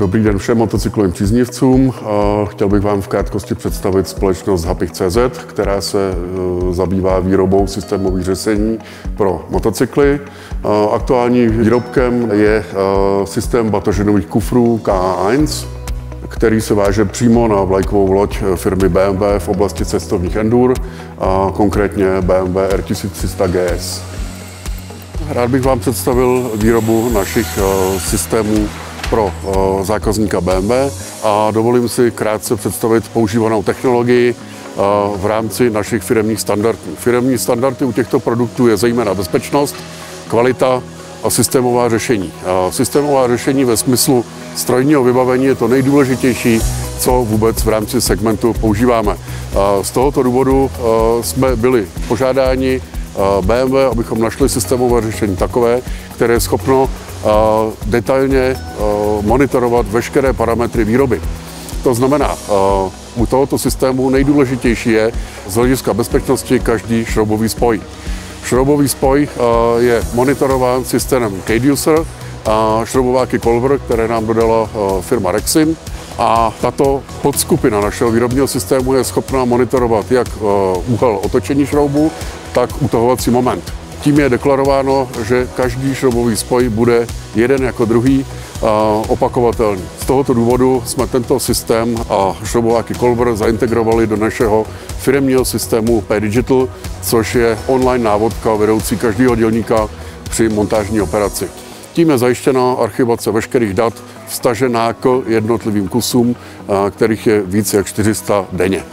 Dobrý den všem motocyklovým příznivcům. Chtěl bych vám v krátkosti představit společnost Hapich.cz, která se zabývá výrobou systémových řešení pro motocykly. Aktuálním výrobkem je systém batoženových kufrů KA1, který se váže přímo na vlajkovou loď firmy BMW v oblasti cestovních endur, konkrétně BMW R1300 GS. Rád bych vám představil výrobu našich systémů pro zákazníka BMW a dovolím si krátce představit používanou technologii v rámci našich firemních standardů. Firemní standardy u těchto produktů je zejména bezpečnost, kvalita a systémová řešení. Systémová řešení ve smyslu strojního vybavení je to nejdůležitější, co vůbec v rámci segmentu používáme. Z tohoto důvodu jsme byli požádáni BMW, abychom našli systémové řešení takové, které je schopno detailně monitorovat veškeré parametry výroby. To znamená, u tohoto systému nejdůležitější je z hlediska bezpečnosti každý šroubový spoj. Šroubový spoj je monitorován systémem Caducer a šroubováky Colver, které nám dodala firma Rexin. A tato podskupina našeho výrobního systému je schopná monitorovat jak úhel otočení šroubu, tak utahovací moment. Tím je deklarováno, že každý šroubový spoj bude jeden jako druhý opakovatelný. Z tohoto důvodu jsme tento systém a šroubováky Colver zaintegrovali do našeho firemního systému P-Digital, což je online návodka vedoucí každého dělníka při montážní operaci. Tím je zajištěna archivace veškerých dat vztažená k jednotlivým kusům, kterých je více jak 400 denně.